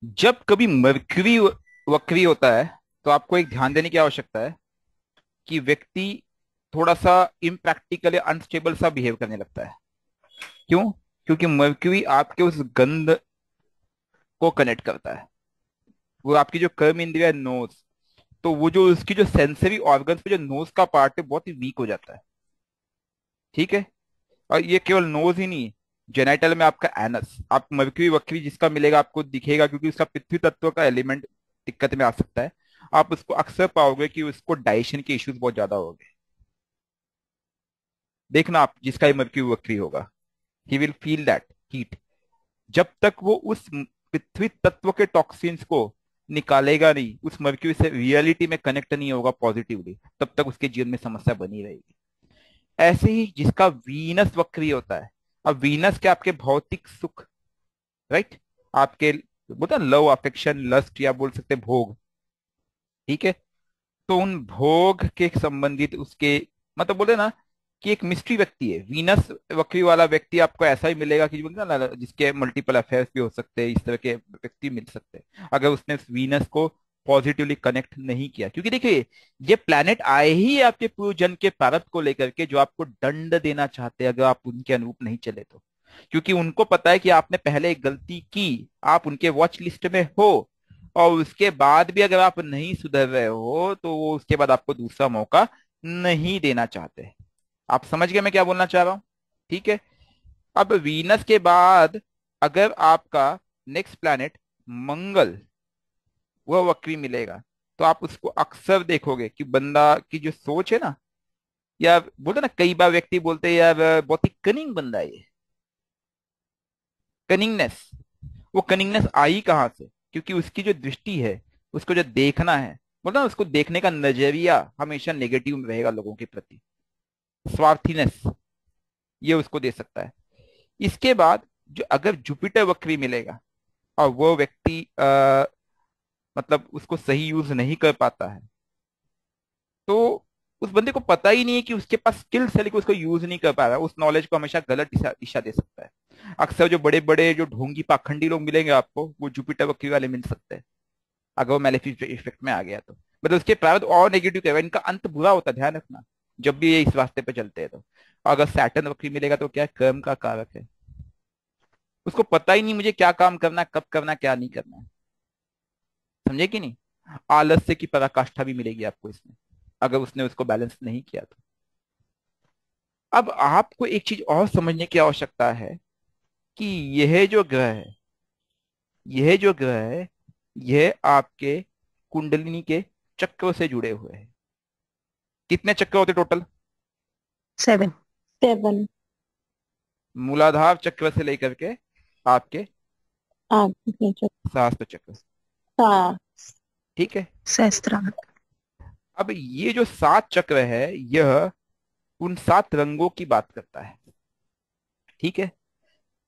जब कभी मरकरी वक्री होता है तो आपको एक ध्यान देने की आवश्यकता है कि व्यक्ति थोड़ा सा इम्प्रैक्टिकल या अनस्टेबल सा बिहेव करने लगता है। क्यों? क्योंकि मरकरी आपके उस गंध को कनेक्ट करता है। वो आपकी जो कर्म इंद्रिय है नोज, तो वो जो उसकी जो सेंसरी ऑर्गन्स पे जो नोज का पार्ट है बहुत ही वीक हो जाता है। ठीक है। और ये केवल नोज ही नहीं, जेनाइटल में आपका एनस, आप मरकरी वक्री जिसका मिलेगा आपको दिखेगा, क्योंकि उसका पृथ्वी तत्व का एलिमेंट दिक्कत में आ सकता है। आप उसको अक्सर पाओगे कि उसको डाइजेशन के इश्यूज बहुत ज्यादा होंगे। देखना आप जिसका ये मरकरी वक्री होगा, he will feel that heat. जब तक वो उस पृथ्वी तत्व के टॉक्सिन्स को निकालेगा नहीं, उस मर्क्यूरी से रियलिटी में कनेक्ट नहीं होगा पॉजिटिवली, तब तक उसके जीवन में समस्या बनी रहेगी। ऐसे ही जिसका वीनस वक्री होता है, अब वीनस के आपके भौतिक सुख, राइट, आपके बोलते हैं लव अफेक्शन लस्ट या बोल सकते हैं भोग। ठीक है। तो उन भोग के संबंधित उसके मतलब बोले ना कि एक मिस्ट्री व्यक्ति है वीनस वक्री वाला व्यक्ति, आपको ऐसा ही मिलेगा कि बोलते हैं ना जिसके मल्टीपल अफेयर्स भी हो सकते हैं, इस तरह के व्यक्ति मिल सकते हैं अगर उसने वीनस को पॉजिटिवली कनेक्ट नहीं किया। क्योंकि देखिए, ये प्लैनेट आए ही आपके पूर्व जन्म के प्रारब्ध को लेकर के, जो आपको दंड देना चाहते हैं अगर आप उनके अनुरूप नहीं चले तो। क्योंकि उनको पता है कि आपने पहले एक गलती की, आप उनके वॉच लिस्ट में हो, और उसके बाद भी अगर आप नहीं सुधर रहे हो तो वो उसके बाद आपको दूसरा मौका नहीं देना चाहते। आप समझ गए मैं क्या बोलना चाह रहा हूं? ठीक है। अब वीनस के बाद अगर आपका नेक्स्ट प्लैनेट मंगल, वह वक्री मिलेगा, तो आप उसको अक्सर देखोगे कि बंदा की जो सोच है ना, या बोलते ना कई बार व्यक्ति बोलते हैं यार बहुत ही कनिंग बंदा है ये, कनिंगनेस। वो कनिंगनेस आई कहाँ से? क्योंकि उसकी जो दृष्टि है, उसको जो देखना है, बोलते ना उसको देखने का नजरिया हमेशा नेगेटिव रहेगा लोगों के प्रति। स्वार्थीनेस ये उसको दे सकता है। इसके बाद जो अगर जुपिटर वक्री मिलेगा और वो व्यक्ति मतलब उसको सही यूज नहीं कर पाता है, तो उस बंदे को पता ही नहीं है कि उसके पास स्किल्स है लेकिन उसको यूज नहीं कर पा रहा है, उस नॉलेज को हमेशा गलत दिशा दिशा दे सकता है। अक्सर जो बड़े बड़े जो ढोंगी पाखंडी लोग मिलेंगे आपको, वो जुपिटर वक्री वाले मिल सकते हैं अगर वो मेलेफिक इफेक्ट में आ गया तो। मतलब उसके प्रारब्ध और नेगेटिव है, इनका अंत बुरा होता है, ध्यान रखना जब भी ये इस रास्ते पे चलते हैं तो। अगर सैटर्न वक्री मिलेगा तो क्या है, कर्म का कारक है। उसको पता ही नहीं मुझे क्या काम करना है, कब करना है, क्या नहीं करना है। समझे कि नहीं? आलस्य की पराकाष्ठा भी मिलेगी आपको इसमें, अगर उसने उसको बैलेंस नहीं किया तो। अब आपको एक चीज और समझने की आवश्यकता है कि यह जो ग्रह है, यह जो ग्रह है, यह आपके कुंडलिनी के चक्रों से जुड़े हुए हैं। कितने चक्र होते टोटल? 7। 7। मूलाधार चक्र से लेकर के आपके आगे जो सहस्त्र चक्र। था। ठीक है। सहस्त्रार। अब ये जो 7 चक्र है, यह उन 7 रंगों की बात करता है। ठीक है।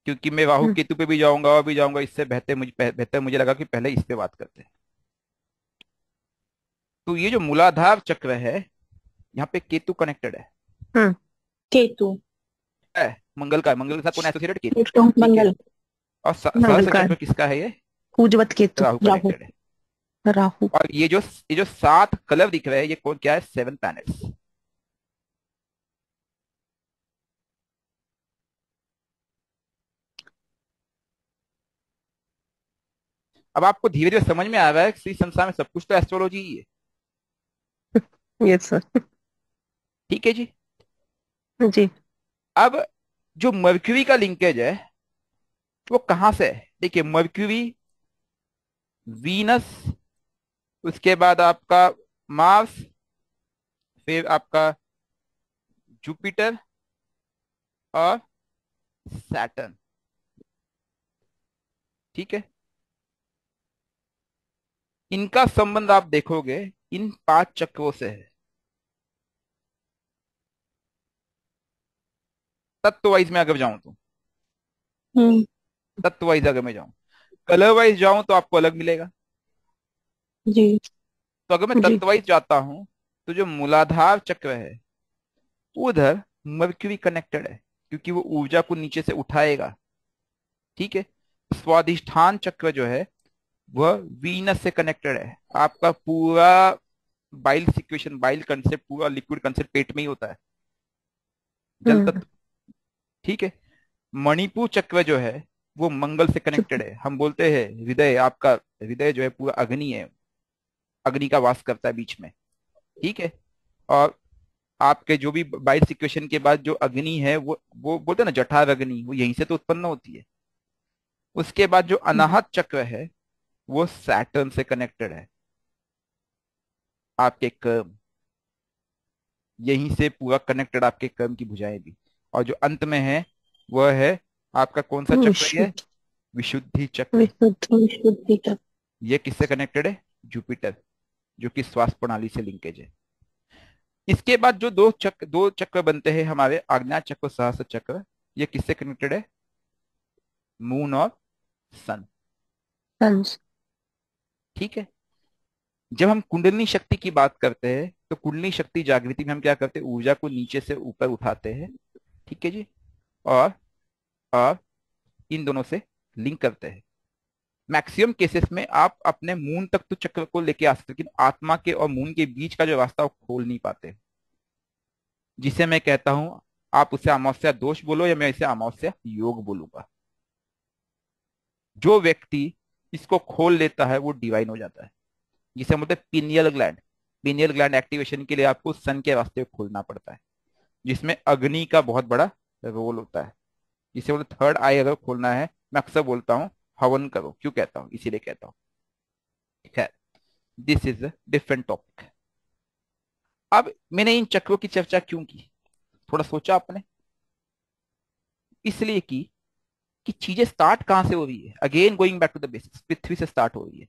क्योंकि मैं राहु हम्म, केतु पे भी जाऊंगा और भी जाऊंगा, इससे बेहतर मुझे लगा कि पहले इस पे बात करते हैं। तो ये जो मूलाधार चक्र है, यहाँ पे केतु कनेक्टेड हम्म, केतु। है मंगल का है, मंगल के साथ कौन एसोसिएटेड? केतु। केतु ठीक है। मंगल। और मंगल सहस्त्र का चक्र किसका है ये? पूजवत केतु। राहु राहु। कनेक्टेड है। राहु। और ये जो 7 कलर दिख रहे हैं, ये कौन क्या है? 7 प्लैनेट्स। अब आपको धीरे धीरे समझ में आ रहा है कि इस संसार में सब कुछ तो एस्ट्रोलॉजी ही है। Yes sir. ठीक है जी। जी। अब जो मर्क्यूरी का लिंकेज है वो कहां से है? देखिए, मर्क्यूरी, वीनस, उसके बाद आपका मार्स, फिर आपका जुपिटर और सैटर्न। ठीक है। इनका संबंध आप देखोगे इन 5 चक्रों से है। तत्व वाइज में अगर जाऊं तो, हम्म। तत्व वाइज अगर मैं जाऊं, कलर वाइज जाऊं तो आपको अलग मिलेगा। जी। तो अगर मैं जी। तत्व वाइज जाता हूं, तो जो मूलाधार चक्र है उधर मर्क्यूरी कनेक्टेड है, क्योंकि वो ऊर्जा को नीचे से उठाएगा। ठीक है। स्वादिष्ठान चक्र जो है वह वीनस से कनेक्टेड है। आपका पूरा बाइल सिक्वेशन, बाइल कंसेप्ट, पूरा लिक्विड कंसेप्ट पेट में ही होता है, जल हम्म। तत्व। ठीक है। मणिपुर चक्र जो है वो मंगल से चुप। कनेक्टेड है। हम बोलते हैं हृदय, आपका हृदय जो है पूरा अग्नि है, अग्नि का वास करता है बीच में। ठीक है। और आपके जो भी बाइट सिक्वेशन के बाद जो अग्नि है वो बोलते हैं ना जठर अग्नि, वो यहीं से तो उत्पन्न होती है। उसके बाद जो अनाहत चक्र है वो सैटर्न से कनेक्टेड है। आपके कर्म यहीं से पूरा कनेक्टेड, आपके कर्म की भुजाएं भी। और जो अंत में है वह है आपका कौन सा चक्र है? विशुद्ध। विशुद्धि चक्र। विशुद्ध विशुद्धि तक। ये किससे कनेक्टेड है? जुपिटर, जो कि श्वास प्रणाली से लिंकेज है। इसके बाद जो दो चक्र बनते हैं हमारे, आज्ञा चक्र, सहस्त्र चक्र, ये किससे कनेक्टेड है? मून और सन। हंस। ठीक है। जब हम कुंडलिनी शक्ति की बात करते हैं तो कुंडलिनी शक्ति जागृति में हम क्या करते हैं? ऊर्जा को नीचे से ऊपर उठाते हैं। ठीक है जी। और और इन दोनों से लिंक करते हैं। मैक्सिमम केसेस में आप अपने मून तक तो चक्र को लेके आ सकते हो, लेकिन आत्मा के और मून के बीच का जो रास्ता वो खोल नहीं पाते, जिसे मैं कहता हूं, आप उसे अमावस्या दोष बोलो या मैं इसे अमावस्या योग बोलूंगा। जो व्यक्ति इसको खोल लेता है वो डिवाइन हो जाता है, जिसे हम बोलते हैं pineal gland. Pineal gland activation के लिए आपको सन के रास्ते को खोलना पड़ता है, जिसमें अग्नि का बहुत बड़ा रोल होता है। जिसे बोलते थर्ड आई अगर खोलना है, मैं अक्सर बोलता हूँ हवन करो। क्यों कहता हूँ? इसीलिए कहता हूँ। खैर, this is a different topic. अब मैंने इन चक्रों की चर्चा क्यों की? थोड़ा सोचा आपने? इसलिए कि चीजें स्टार्ट कहां से हो रही है। Again going back to the basics, पृथ्वी से स्टार्ट हो रही है।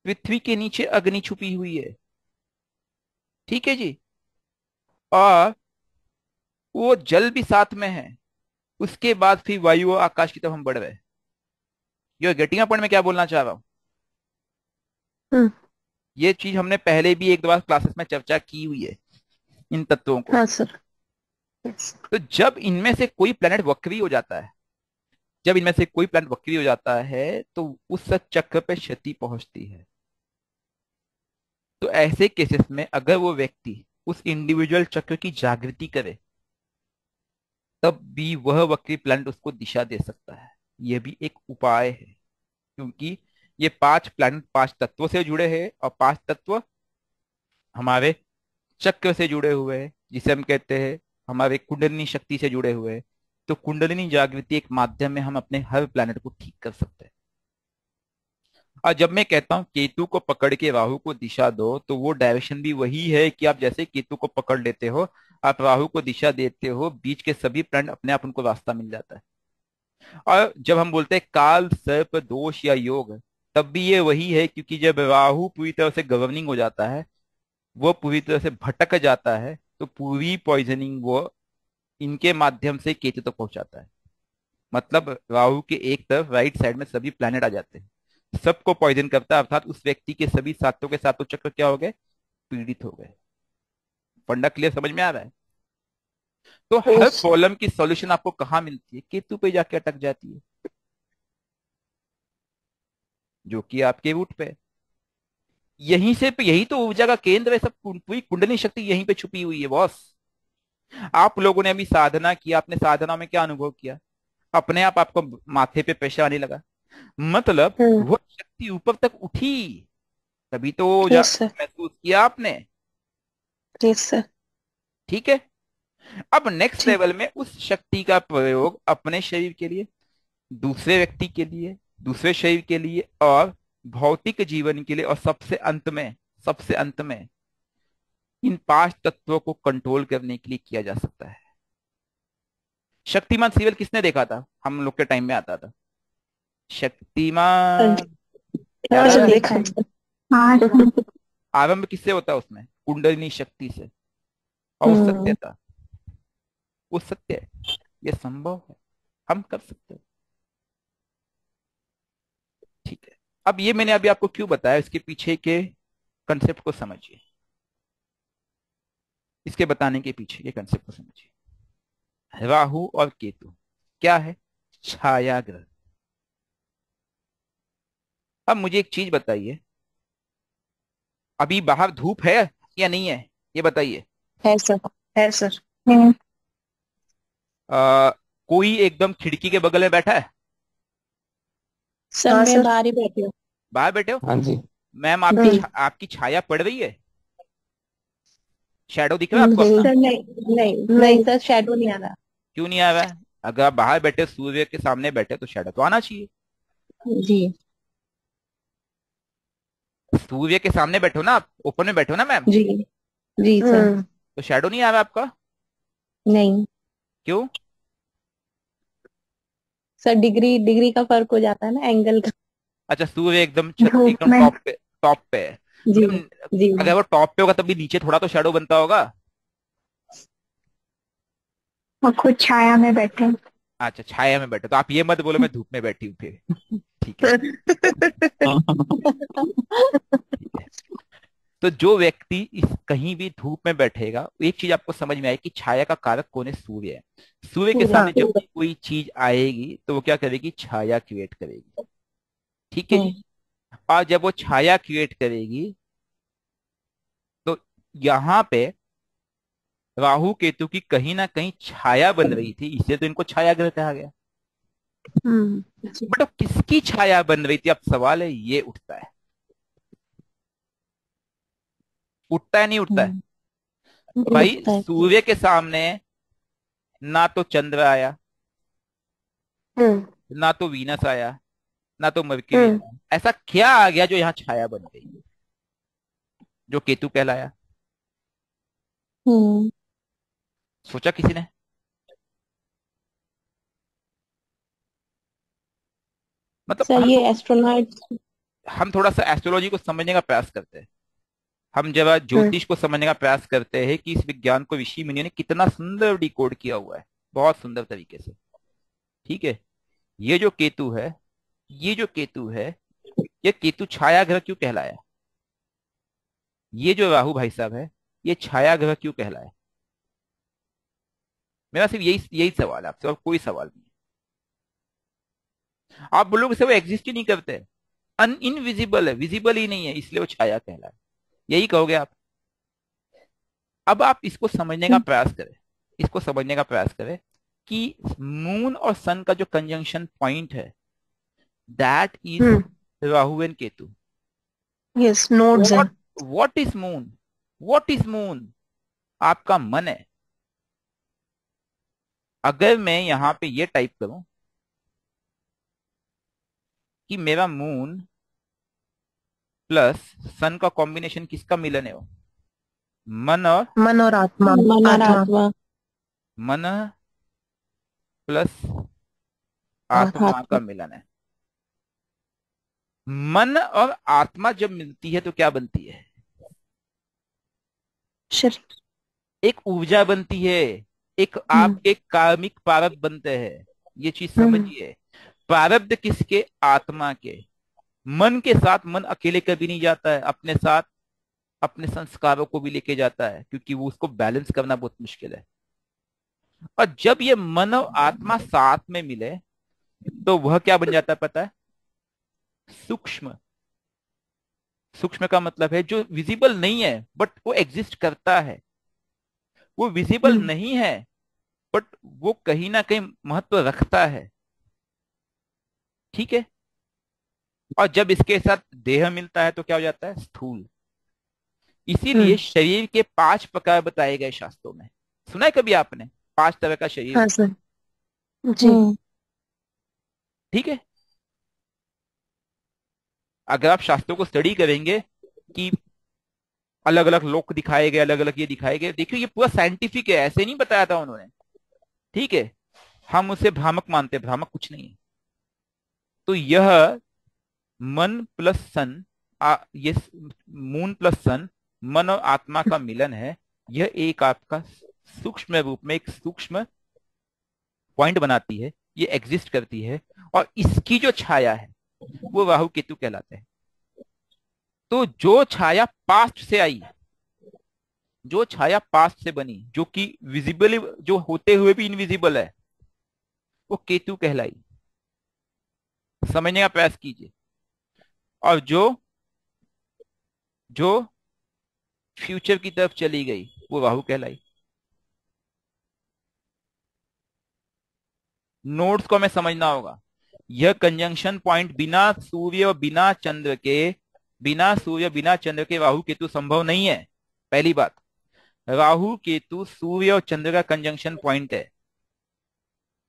पृथ्वी के नीचे अग्नि छुपी हुई है। ठीक है जी। और वो जल भी साथ में है। उसके बाद फिर वायु और आकाश की तरफ हम बढ़ रहे हैं। यो गेटिंग पॉइंट में क्या बोलना चाह रहा हूं? हम्म। ये चीज हमने पहले भी एक दो बार क्लासेस में चर्चा की हुई है, इन तत्वों को। हाँ सर। यस। तो जब इनमें से कोई प्लेनेट वक्री हो जाता है, जब इनमें से कोई प्लेनेट वक्री हो जाता है तो उस चक्र पे क्षति पहुंचती है। तो ऐसे केसेस में अगर वो व्यक्ति उस इंडिविजुअल चक्र की जागृति करे, तब भी वह वक्री प्लेनेट उसको दिशा दे सकता है। यह भी एक उपाय है, क्योंकि ये पांच प्लेनेट पांच तत्वों से जुड़े हैं, और पांच तत्व हमारे चक्र से जुड़े हुए हैं, जिसे हम कहते हैं हमारे कुंडलिनी शक्ति से जुड़े हुए हैं। तो कुंडलिनी जागृति एक माध्यम में हम अपने हर प्लेनेट को ठीक कर सकते हैं। और जब मैं कहता हूं केतु को पकड़ के राहु को दिशा दो, तो वो डायरेक्शन भी वही है कि आप जैसे केतु को पकड़ लेते हो, आप राहु को दिशा देते हो, बीच के सभी प्लेनेट अपने आप उनको रास्ता मिल जाता है। और जब हम बोलते हैं काल सर्प दोष या योग, तब भी ये वही है, क्योंकि जब राहु पूरी तरह से गवर्निंग हो जाता है, वो पूरी तरह से भटक जाता है, तो पूरी पॉइजनिंग वो इनके माध्यम से केतु तक पहुंचाता है। मतलब राहु के एक तरफ राइट साइड में सभी प्लैनेट आ जाते हैं, सबको पॉइजन करता है, अर्थात उस व्यक्ति के सभी सातों के सातों चक्र क्या हो गए? पीड़ित हो गए। फंडा क्लियर समझ में आ रहा है? तो हर यस। प्रॉब्लम की सॉल्यूशन आपको कहाँ मिलती है? केतु पे जाके अटक जाती है, जो कि आपके रूट पे है। यहीं से, यही तो ऊर्जा का केंद्र है। सब पूरी कुंडली शक्ति यहीं पे छुपी हुई है बॉस। आप लोगों ने अभी साधना किया, अपने साधना में क्या अनुभव किया? अपने आप आपको माथे पे प्रेशर आने लगा, मतलब हम्म। वो शक्ति ऊपर तक उठी, तभी तो यस सर। महसूस किया आपने। Yes sir. ठीक है। अब नेक्स्ट जी। लेवल में उस शक्ति का प्रयोग अपने शरीर के लिए, दूसरे व्यक्ति के लिए, दूसरे शरीर के लिए, और भौतिक जीवन के लिए, और सबसे अंत में इन पांच तत्वों को कंट्रोल करने के लिए किया जा सकता है। शक्तिमान सीरियल किसने देखा था? हम लोग के टाइम में आता था हाँ शक्तिमान। याद हाँ आ सर, रहा है? देखा है सर। हाँ आरंभ किससे होता है उसमें? कुंडलिनी शक्ति से। और वो सत्य हम्म। था, वो सत्य है, ये संभव है, हम कर सकते हैं। ठीक है। अब ये मैंने अभी आपको क्यों बताया, इसके पीछे के कंसेप्ट को समझिए, इसके बताने के पीछे के कंसेप्ट को समझिए। राहु और केतु क्या है? छाया ग्रह। अब मुझे एक चीज बताइए, अभी बाहर धूप है या नहीं है, ये बताइए। है सर। है सर। हम्म। आ, कोई एकदम खिड़की के बगल में बैठा है? सर हाँ मैं सर। बाहर ही बैठी हूँ। बाहर बैठे हो? हाँ जी। मैम हम्म। आपकी छाया पड़ रही है? शैडो दिख रहा है आपको नहीं। अपना? सर नहीं नहीं नहीं नहीं। सर, शैडो नहीं आ रहा। क्यों नहीं आ रहा है? अगर आप बाहर बैठे, सूर्य के सामने बैठे, तो शैडो तो आना चाहिए। जी। सूर्य के सामने बैठो ना आप, ओपन में बैठो ना मैम। जी। जी सर। हम्म। तो शैडो नहीं आ रहा आपका? नहीं क्यों? सर, डिग्री डिग्री का फर्क हो जाता है ना, एंगल का। अच्छा, सूर्य एकदम धूप एकदम में। टॉप पे है। जी। मैम, जी। अगर वो टॉप पे होगा तभी नीचे थोड़ा तो शैडो बनता होगा। और खुद छाया में बैठे हैं। अच्छा, छाया में बैठे, तो आप ये मत बोलो मैं धूप में बैठी हूँ फिर। ठीक है। ठीक है। तो जो व्यक्ति इस कहीं भी धूप में बैठेगा, एक चीज आपको समझ में आए कि छाया का कारक कौन है? सूर्य है। सूर्य के पूरा सामने जब पूरा। भी कोई चीज आएगी तो वो क्या करेगी? छाया क्रिएट करेगी। ठीक है जी। हम्म। और जब वो छाया क्रिएट करेगी, तो यहाँ पे राहु केतु की कहीं ना कहीं छाया बन रही थी, इसलिए तो इनको छाया ग्रह कहा गया। हम्म। जी। बट अब किसकी छाया बन रही थी, अब सवाल है, ये उठता है। उठता है नहीं उठता है? हम्म। भाई, उठता है। सूर्य के सामने ना तो चंद्र आया, हम्म। ना तो वीनस आया, ना तो मरकरी हम्म। आया। ऐसा क्या आ गया जो यहाँ छाया बन गई, जो केतु कहलाया? हम्म। सोचा किसी ने? मतलब सर ये एस्ट्रोनॉट। हम थोड़ा सा एस्ट्रोलॉजी को समझने का प्रयास करते हैं। हम जब आज हम्म। ज्योतिष को समझने का प्रयास करते हैं कि इस विज्ञान को ऋषि मुनियों ने कितना सुंदर डिकोड किया हुआ है, बहुत सुंदर तरीके से। ठीक है। ये जो केतु है, ये जो केतु है, ये केतु छाया ग्रह क्यों कहलाया? ये जो राहु भाई साहब है, ये छाया ग्रह क्यों कहलाया? मेरा सिर्फ यही यही सवाल है आपसे, और कोई सवाल नहीं है। आप बोलोगे से वो एग्जिस्ट ही नहीं करते, अन इनविजिबल है, विजिबल ही नहीं है, इसलिए वो छाया कहलाया, यही कहोगे आप? अब आप इसको समझने का प्रयास करें, इसको समझने का प्रयास करें कि मून और सन का जो कंजंक्शन पॉइंट है, that is hmm. Rahu and Ketu. Yes, nodes हैं। What what is moon? What is moon? आपका मन है। अगर मैं यहां पे ये टाइप करूं कि मेरा मून प्लस सन का कॉम्बिनेशन किसका मिलन है? वो मन और मन और आत्मा। मन और आत्मा। आत्मा। मन प्लस और आत्मा आत्मा। का मिलन है। मन और आत्मा जब मिलती है तो क्या बनती है? शरीर। एक ऊर्जा बनती है, एक हम्म। आपके कार्मिक प्रारब्ध बनते हैं। ये चीज हम्म। समझिए। प्रारब्ध किसके? आत्मा के। मन के साथ मन अकेले कभी नहीं जाता है, अपने साथ अपने संस्कारों को भी लेके जाता है, क्योंकि वो उसको बैलेंस करना बहुत मुश्किल है। और जब ये मन और आत्मा साथ में मिले तो वह क्या बन जाता है पता है? सूक्ष्म। सूक्ष्म का मतलब है जो विजिबल नहीं है बट वो एग्जिस्ट करता है। वो विजिबल हम्म। नहीं है बट वो कहीं ना कहीं महत्व रखता है। ठीक है। और जब इसके साथ देह मिलता है तो क्या हो जाता है? स्थूल। इसीलिए हम्म। शरीर के 5 प्रकार बताए गए शास्त्रों में। सुना है कभी आपने? 5 तरह का शरीर हाँ होता सर। जी। हम्म। है। ठीक है। अगर आप शास्त्रों को स्टडी करेंगे कि अलग अलग लोक दिखाए गए, अलग अलग ये दिखाए गए, देखिए ये पूरा साइंटिफिक है, ऐसे नहीं बताया था उन्होंने। ठीक है। हम उसे भ्रामक मानते हैं, भ्रामक कुछ नहीं है। तो यह मन प्लस सन, ये मून प्लस सन, मन और आत्मा का मिलन है। यह एक आपका सूक्ष्म रूप में एक सूक्ष्म पॉइंट बनाती है, ये एग्जिस्ट करती है। और इसकी जो छाया है वो राहु केतु कहलाते हैं। तो जो छाया पास्ट से आई, जो छाया पास्ट से बनी, जो कि विजिबल, जो होते हुए भी इनविजिबल है, वो केतु कहलाई। समझने का प्रयास कीजिए। और जो जो फ्यूचर की तरफ चली गई वो राहु कहलाई। नोड्स को हमें समझना होगा। यह कंजंक्शन पॉइंट बिना सूर्य और बिना चंद्र के राहु केतु संभव नहीं है। पहली बात, राहु केतु सूर्य और चंद्र का कंजंक्शन पॉइंट है।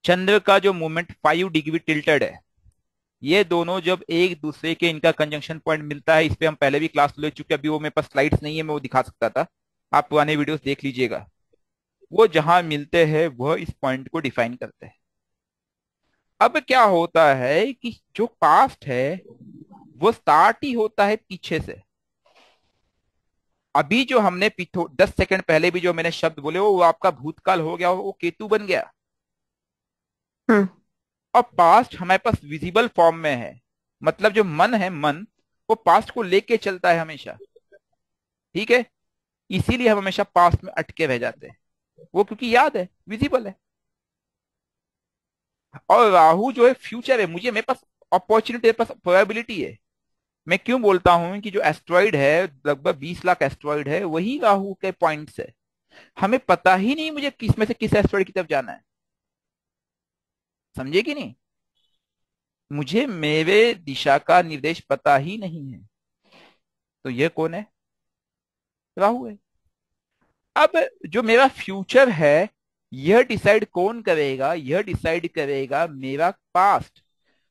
चंद्र का जो मूवमेंट 5 डिग्री टिल्टेड है, ये दोनों जब एक दूसरे के इनका कंजंक्शन पॉइंट मिलता है, इस पे हम पहले भी क्लास ले चुके हैं, अभी वो मेरे पास स्लाइड्स नहीं है, मैं वो दिखा सकता था, आप पुराने वीडियोस देख लीजिएगा। वो जहां मिलते हैं वह इस पॉइंट को डिफाइन करते हैं। अब क्या होता है कि जो पास्ट है वो स्टार्ट ही होता है पीछे से। अभी जो हमने 10 सेकंड पहले भी जो मैंने शब्द बोले वो आपका भूतकाल हो गया, वो केतु बन गया। हम्म। और पास्ट हमारे पास विजिबल फॉर्म में है, मतलब जो मन है, मन वो पास्ट को लेके चलता है हमेशा। ठीक है, इसीलिए हम हमेशा पास्ट में अटके रह जाते हैं, वो क्योंकि याद है, विजिबल है। और राहु जो है फ्यूचर है, मुझे मेरे पास अपॉर्चुनिटी, मेरे पास प्रोबेबिलिटी है। मैं क्यों बोलता हूं कि जो एस्ट्रॉइड है, लगभग 20 लाख एस्ट्रॉइड है, वही राहु के पॉइंट्स है। हमें पता ही नहीं मुझे किस में से किस एस्ट्रॉइड की तरफ जाना है, समझे कि नहीं? मुझे मेरे दिशा का निर्देश पता ही नहीं है। तो ये कौन है? राहु है। अब जो मेरा फ्यूचर है, यह डिसाइड कौन करेगा? यह डिसाइड करेगा मेरा पास्ट।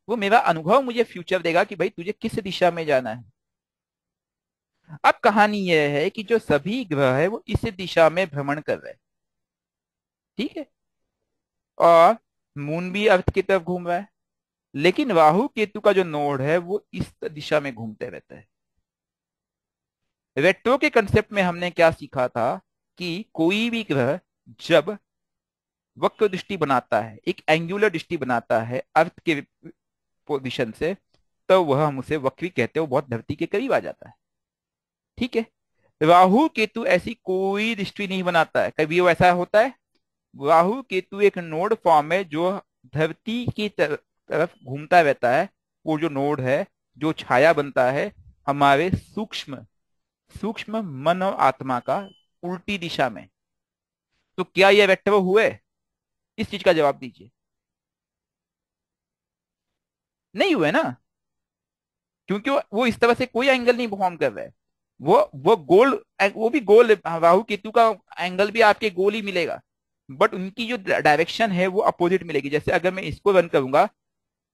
वो मेरा अनुभव मुझे फ्यूचर देगा कि भाई तुझे किस दिशा में जाना है। अब कहानी यह है कि जो सभी ग्रह है वो इस दिशा में भ्रमण कर रहे हैं, ठीक है, और मून भी अर्थ की तरफ घूम रहा है, लेकिन राहु केतु का जो नोड है वो इस दिशा में घूमते रहता है। रेट्रो के कंसेप्ट में हमने क्या सीखा था कि कोई भी ग्रह जब वक्र दृष्टि बनाता है, एक एंगुलर दृष्टि बनाता है अर्थ के पोजिशन से, तो वह हम उसे वक्री कहते हैं, वो बहुत धरती के करीब आ जाता है। ठीक है, राहु केतु ऐसी कोई दृष्टि नहीं बनाता है, कभी वो ऐसा होता है? राहु केतु एक नोड फॉर्म है जो धरती की तरफ घूमता रहता है। वो जो नोड है, जो छाया बनता है हमारे सूक्ष्म सूक्ष्म मन और आत्मा का, उल्टी दिशा में। तो क्या ये वेक्टर हुए? इस चीज का जवाब दीजिए। नहीं हुए ना, क्योंकि वो इस तरह से कोई एंगल नहीं परफॉर्म कर रहा है। वो गोल, वो भी गोल, राहु केतु का एंगल भी आपके गोल ही मिलेगा, बट उनकी जो डायरेक्शन है वो अपोजिट मिलेगी। जैसे अगर मैं इसको रन करूंगा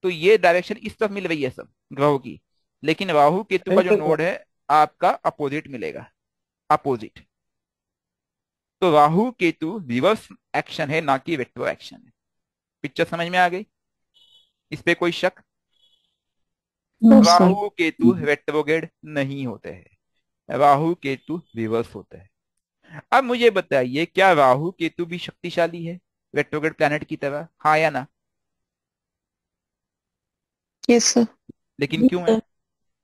तो ये डायरेक्शन इस तरफ मिल रही है सब ग्रहों की, लेकिन राहु केतु का जो नोड है आपका अपोजिट मिलेगा, अपोजिट। तो राहु केतु रिवर्स एक्शन है, ना कि रेट्रो एक्शन है। पिक्चर समझ में आ गई? इस पे कोई शक? No sir. Rahu Ketu retrograde नहीं होते हैं, राहु केतु रिवर्स होते हैं। अब मुझे बताइए, क्या राहु केतु भी शक्तिशाली है रेट्रोगेड प्लैनेट की तरह? हाँ या ना? Yes sir. लेकिन क्यों है?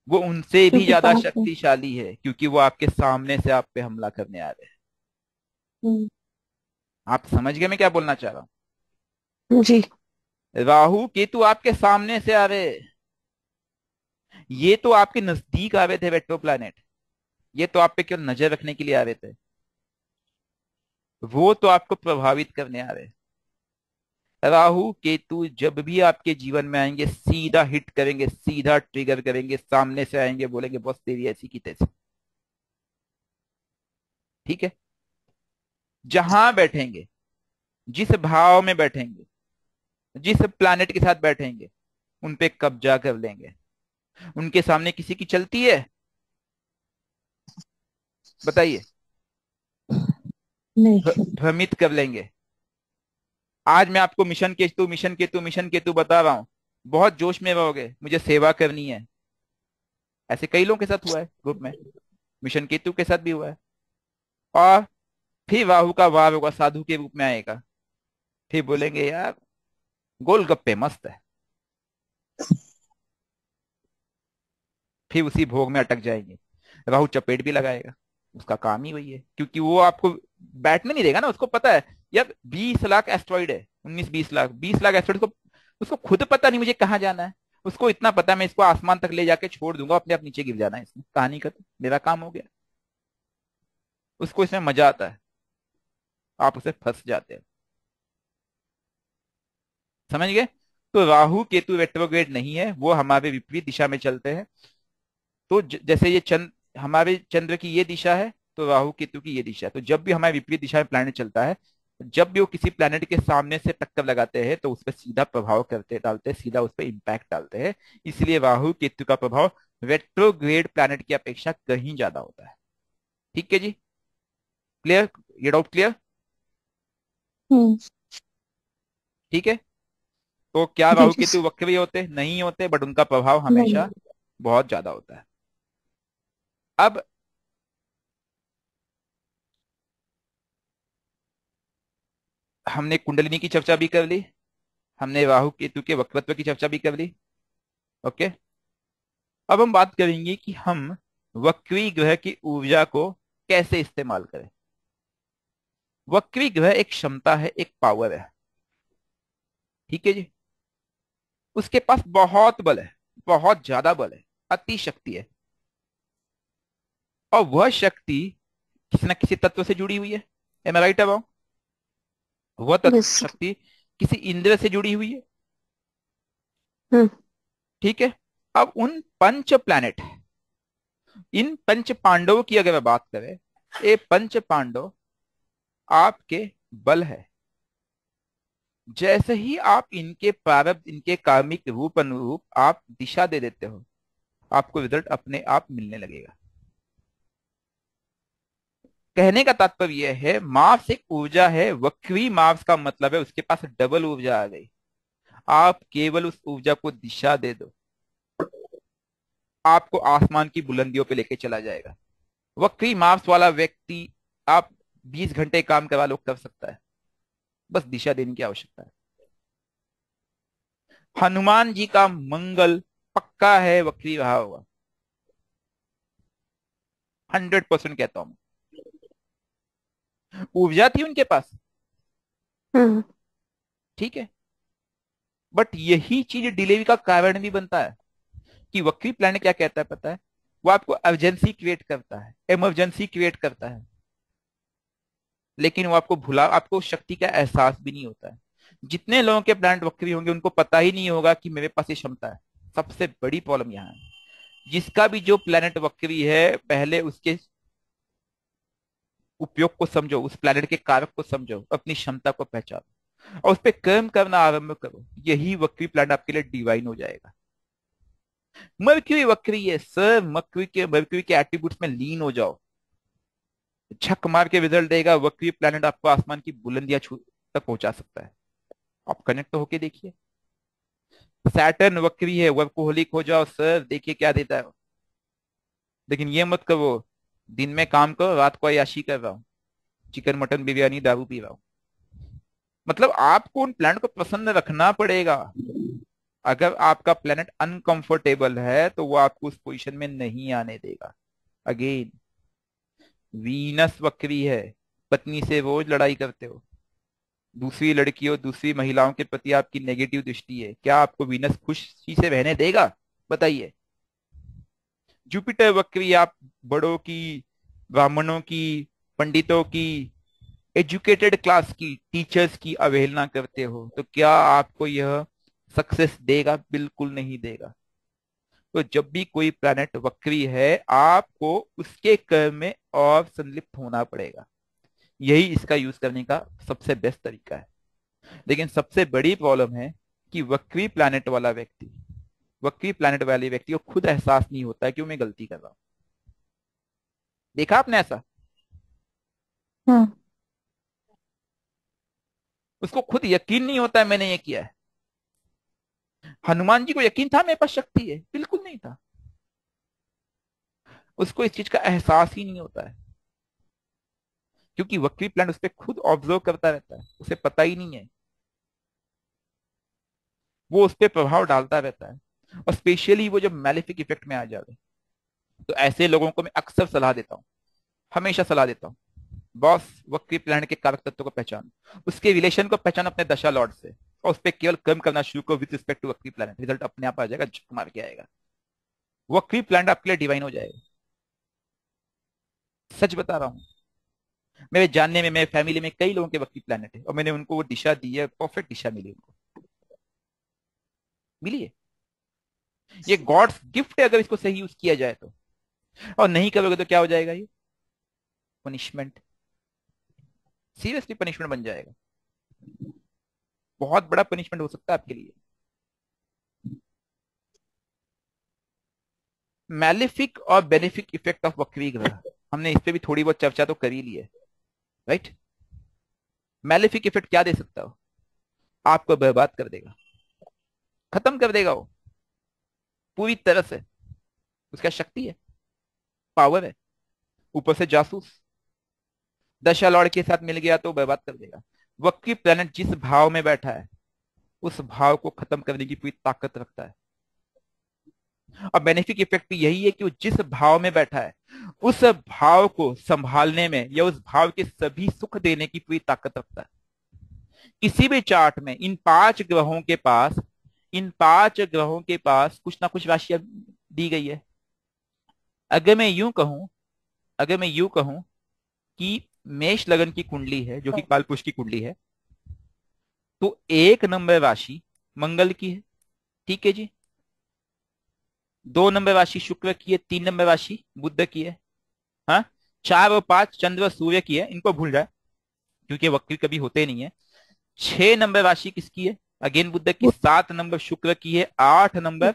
वो उनसे भी क्योंकि ज्यादा पास है। शक्तिशाली है, क्योंकि वो आपके सामने से आप पे हमला करने आ रहे हैं। हम्म। आप समझ गए मैं क्या बोलना चाह रहा जी। हूँ? राहु केतु आपके सामने से आ रहे हैं। ये तो आपके नजदीक आ रहे थे रेट्रो प्लैनेट, ये तो आप पे केवल नजर रखने के लिए आ रहे थे, वो तो आपको प्रभावित करने आ रहे हैं। राहु केतु जब भी आपके जीवन में आएंगे सीधा हिट करेंगे, सीधा ट्रिगर करेंगे, सामने से आएंगे, बोलेंगे बस तेरी ऐसी की तैसी। ठीक है, जहां बैठेंगे, जिस भाव में बैठेंगे, जिस प्लैनेट के साथ बैठेंगे, उन पे कब्जा कर लेंगे। उनके सामने किसी की चलती है? बताइए। नहीं। भ्रमित कर लेंगे। आज मैं आपको mission Ketu mission Ketu mission Ketu बता रहा हूं, बहुत जोश में रहोगे, मुझे सेवा करनी है। ऐसे कई लोगों के साथ हुआ है ग्रुप में, मिशन केतु के साथ भी हुआ है। और फिर राहु का वार होगा, साधु के रूप में आएगा, फिर बोलेंगे यार गोलगप्पे मस्त है, फिर उसी भोग में अटक जाएंगे। राहु चपेट भी लगाएगा, उसका काम ही वही है, क्योंकि वो आपको बैठने नहीं देगा ना। उसको पता है यार 20 लाख एस्ट्रॉइड है, 19-20 लाख, 20 लाख एस्ट्रॉइड को, उसको खुद पता नहीं मुझे कहाँ जाना है, उसको इतना पता है मैं इसको आसमान तक ले जाके छोड़ दूंगा, अपने आप नीचे गिर जाना है इसमें, कहानी खत्म, मेरा काम हो गया। उसको इसमें मजा आता है, आप उसे फंस जाते हैं। समझ गए? तो राहु केतु रेट्रोग्रेड नहीं है, वो हमारे विपरीत दिशा में चलते हैं। तो जैसे ये चंद्र, हमारे चंद्र की ये दिशा है, तो राहु केतु की ये दिशा है। तो जब भी हमारे विपरीत दिशा में प्लैनेट चलता है, जब भी वो किसी प्लैनेट के सामने से टक्कर लगाते हैं, तो उस पर सीधा प्रभाव करते डालते हैं, सीधा उस पर इंपैक्ट डालते हैं। इसलिए राहु केतु का प्रभाव रेट्रोग्रेड प्लैनेट की अपेक्षा कहीं ज्यादा होता है। ठीक है जी, क्लियर? ये डाउट क्लियर? हम्म। ठीक है। तो क्या जी राहु जी केतु वक्री होते? नहीं होते, बट उनका प्रभाव नहीं। हमेशा बहुत ज्यादा होता है। अब हमने कुंडलिनी की चर्चा भी कर ली, हमने राहु केतु के वक्रत्व की चर्चा भी कर ली। ओके, अब हम बात करेंगे कि हम वक्री ग्रह की ऊर्जा को कैसे इस्तेमाल करें। वक्री ग्रह एक क्षमता है, एक पावर है। ठीक है जी, उसके पास बहुत बल है, बहुत ज्यादा बल है, अति शक्ति है। और वह शक्ति किसी न किसी तत्व से जुड़ी हुई है। Am I right about? वह तत्व यस सर। शक्ति किसी इंद्र से जुड़ी हुई है। हम्म। ठीक है। अब उन पंच प्लैनेट, इन पंच पांडवों की अगर बात करें, ये पंच पांडव आपके बल है। जैसे ही आप इनके प्रारब्ध, इनके कार्मिक रूप अनुरूप आप दिशा दे देते हो, आपको रिजल्ट अपने आप मिलने लगेगा। कहने का तात्पर्य यह है, मार्स एक ऊर्जा है, वक्री मार्स का मतलब है उसके पास डबल ऊर्जा आ गई। आप केवल उस ऊर्जा को दिशा दे दो, आपको आसमान की बुलंदियों पे लेके चला जाएगा। वक्री मार्स वाला व्यक्ति आप 20 घंटे काम करवा लो, कर सकता है, बस दिशा देने की आवश्यकता है। हनुमान जी का मंगल पक्का है वक्री रहा होगा, 100% कहता हूं मैं। ऊर्जा थी उनके पास, हम्म। ठीक है, बट यही चीज डिलीवरी का कारण भी बनता है। कि वक्री प्लैनेट क्या कहता है पता है? वो आपको अर्जेंसी क्रिएट करता है, इमरजेंसी क्रिएट करता है, लेकिन वो आपको भुला, आपको शक्ति का एहसास भी नहीं होता है। जितने लोगों के प्लैनेट वक्री होंगे उनको पता ही नहीं होगा कि मेरे पास ये क्षमता है। सबसे बड़ी प्रॉब्लम यहाँ है, जिसका भी जो प्लैनेट वक्री है, पहले उसके उपयोग को समझो, उस प्लैनेट के कारक को समझो, अपनी क्षमता को पहचानो और उस पर कर्म करना आरंभ करो। यही वक्री प्लैनेट आपके लिए डिवाइन हो जाएगा। मर्क्यूरी वक्री है सर, मर्क्यूरी के एट्रीब्यूट्स में लीन हो जाओ, छक मार के रिजल्ट देगा। वक्री प्लैनेट आपको आसमान की बुलंदियां छू तक पहुंचा सकता है। आप कनेक्ट तो होके देखिए। सैटर्न वक्री है, वर्कोहोलिक हो जाओ सर, देखिए क्या देता है। लेकिन ये मत करो दिन में काम करो, रात को अय्याशी कर रहा हूँ, चिकन मटन बिरयानी दारू पी रहा हूँ। मतलब आपको उन प्लैनेट को प्रसन्न रखना पड़ेगा। अगर आपका प्लेनेट अनकंफर्टेबल है तो वो आपको उस पोजीशन में नहीं आने देगा। अगेन, वीनस वक्री है, पत्नी से रोज लड़ाई करते हो, दूसरी लड़कियों, दूसरी महिलाओं के प्रति आपकी नेगेटिव दृष्टि है, क्या आपको वीनस खुशी से रहने देगा? बताइए। जुपिटर वक्री, आप बड़ों की, ब्राह्मणों की, पंडितों की, एजुकेटेड क्लास की, टीचर्स की अवहेलना करते हो, तो क्या आपको यह सक्सेस देगा? बिल्कुल नहीं देगा। तो जब भी कोई प्लैनेट वक्री है, आपको उसके कर्म में और संलिप्त होना पड़ेगा। यही इसका यूज करने का सबसे बेस्ट तरीका है। लेकिन सबसे बड़ी प्रॉब्लम है कि वक्री प्लैनेट वाले व्यक्ति को खुद एहसास नहीं होता है कि मैं गलती कर रहा हूं। देखा आपने ऐसा? हम्म। उसको खुद यकीन नहीं होता है मैंने ये किया है। हनुमान जी को यकीन था मेरे पास शक्ति है? बिल्कुल नहीं था। उसको इस चीज का एहसास ही नहीं होता है, क्योंकि वक्री प्लैनेट उस पर खुद ऑब्जर्व करता रहता है, उसे पता ही नहीं है। वो उस पर प्रभाव डालता रहता है, और स्पेशली वो जब मैलिफिक इफेक्ट में आ जाए, तो ऐसे लोगों को मैं अक्सर सलाह देता हूँ, हमेशा सलाह देता हूँ, बॉस वक्री प्लैनेट के कारक तत्व को पहचान, उसके रिलेशन को पहचान अपने दशा लॉर्ड से। और उस पर केवल कर्म करना शुरू करो विद रिस्पेक्ट टू वक्री प्लैनेट, रिजल्ट अपने आप आ जाएगा, झक मार के आएगा। वक्री प्लैनेट आपके लिए डिवाइन हो जाएगा, सच बता रहा हूँ। मेरे जानने में, मेरे फैमिली में कई लोगों के वक्री प्लैनेट है और मैंने उनको वो दिशा दी है, परफेक्ट दिशा मिली उनको, मिली है। ये गॉड्स गिफ्ट है अगर इसको सही यूज किया जाए तो, और नहीं करोगे तो क्या हो जाएगा, ये पनिशमेंट, सीरियसली पनिशमेंट बन जाएगा, बहुत बड़ा पनिशमेंट हो सकता है आपके लिए। मैलिफिक और बेनिफिक इफेक्ट ऑफ वक्री ग्रह, हमने इस पे भी थोड़ी बहुत चर्चा तो कर ही ली है, राइट। मैलिफिक इफेक्ट क्या दे सकता हो, आपको बर्बाद कर देगा, खत्म कर देगा वो पूरी तरह से, उसका शक्ति है, पावर है, ऊपर से जासूस, दशा लॉर्ड के साथ मिल गया तो बर्बाद कर देगा। वक्री प्लैनेट जिस भाव में बैठा है उस भाव को खत्म करने की पूरी ताकत रखता है। और बेनिफिक इफेक्ट भी यही है कि वो जिस भाव में बैठा है उस भाव को संभालने में या उस भाव के सभी सुख देने की पूरी ताकत रखता है। किसी भी चार्ट में इन पांच ग्रहों के पास कुछ ना कुछ राशियां दी गई है। अगर मैं यूं कहूं कि मेष लगन की कुंडली है जो कि कालपुरुष की कुंडली है, तो 1 नंबर राशि मंगल की है, ठीक है जी। 2 नंबर राशि शुक्र की है, 3 नंबर राशि बुध की है, हाँ। 4 और 5 चंद्र और सूर्य की है, इनको भूल जाए क्योंकि वक्री कभी होते नहीं है। 6 नंबर राशि किसकी है, अगेन बुध की। 7 नंबर शुक्र की है, 8 नंबर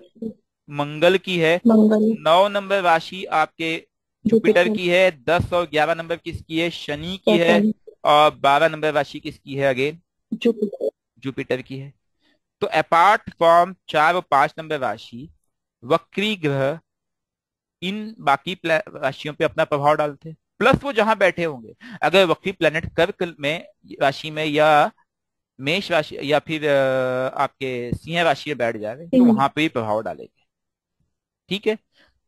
मंगल की है। मंगल, 9 नंबर राशि आपके जुपिटर की है। 10 और 11 नंबर किसकी है, शनि की है। और 12 नंबर राशि किसकी है, अगेन जुपिटर, जुपिटर की है। तो अपार्ट फ्रॉम 4 और 5 नंबर राशि, वक्री ग्रह इन बाकी राशियों पे अपना प्रभाव डालते हैं, प्लस वो जहां बैठे होंगे। अगर वक्री प्लेनेट कर्क में राशि में या मेष राशि या फिर आपके सिंह राशि में बैठ जाए तो वहां पे भी प्रभाव डालेंगे, ठीक है।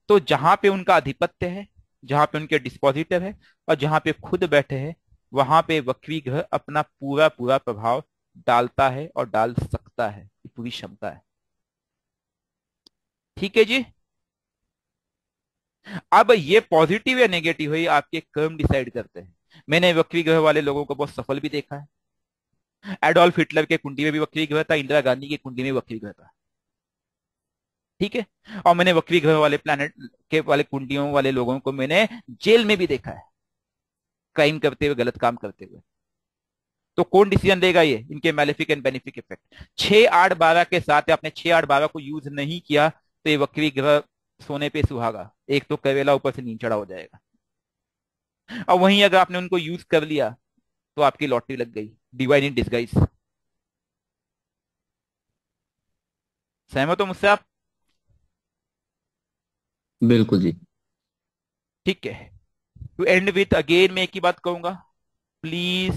तो जहां पे उनका आधिपत्य है, जहां पे उनके डिस्पोजिटर है और जहां पे खुद बैठे हैं, वहां पे वक्री ग्रह अपना पूरा पूरा प्रभाव डालता है और डाल सकता है, ये पूरी क्षमता है, ठीक है जी। अब ये पॉजिटिव या नेगेटिव है, ये आपके कर्म डिसाइड करते हैं। मैंने वक्री ग्रह वाले लोगों को बहुत सफल भी देखा है। एडोल्फ हिटलर के कुंडली में भी वक्री ग्रह था, इंदिरा गांधी के कुंडली में वक्री ग्रह था, ठीक है। और मैंने वक्री ग्रह वाले प्लैनेट के वाले कुंडलियों वाले लोगों को मैंने जेल में भी देखा है, क्राइम करते हुए, गलत काम करते हुए। तो कौन डिसीजन देगा, ये इनके मैलिफिक एंड बेनिफिक इफेक्ट। 6 8 12 के साथ आपने 6 8 12 को यूज नहीं किया तो ये वक्री ग्रह सोने पे सुहागा, एक तो कवेला ऊपर से नींद चढ़ा हो जाएगा। और वहीं अगर आपने उनको यूज कर लिया तो आपकी लॉटरी लग गई, डिवाइन इन डिस्गाइज। सहमत हो मुझसे आप? बिल्कुल जी। ठीक है। टू एंड विथ अगेन मैं एक ही बात कहूंगा, प्लीज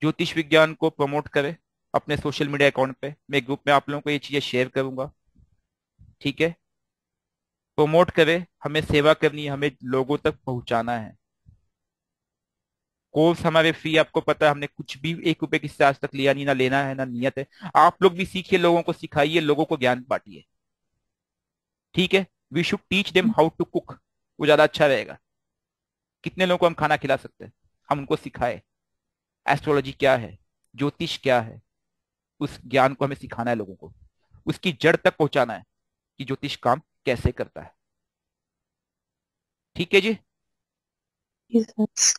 ज्योतिष विज्ञान को प्रमोट करें अपने सोशल मीडिया अकाउंट पे। मैं ग्रुप में आप लोगों को ये चीजें शेयर करूंगा, ठीक है। प्रमोट करें, हमें सेवा करनी है, हमें लोगों तक पहुंचाना है। कोर्स हमारे फ्री, आपको पता है, हमने कुछ भी 1 रुपए किसी आज तक लिया नहीं, ना लेना है ना नियत है। आप लोग भी सीखिए, लोगों को सिखाइए, लोगों को ज्ञान बांटिए, ठीक है। We should teach them how to cook, वो ज्यादा अच्छा रहेगा। कितने लोगों को हम खाना खिला सकते हैं, हम उनको सिखाए एस्ट्रोलॉजी क्या है, ज्योतिष क्या है, उस ज्ञान को हमें सिखाना है लोगों को, उसकी जड़ तक पहुंचाना है कि ज्योतिष काम कैसे करता है, ठीक है जी। यस,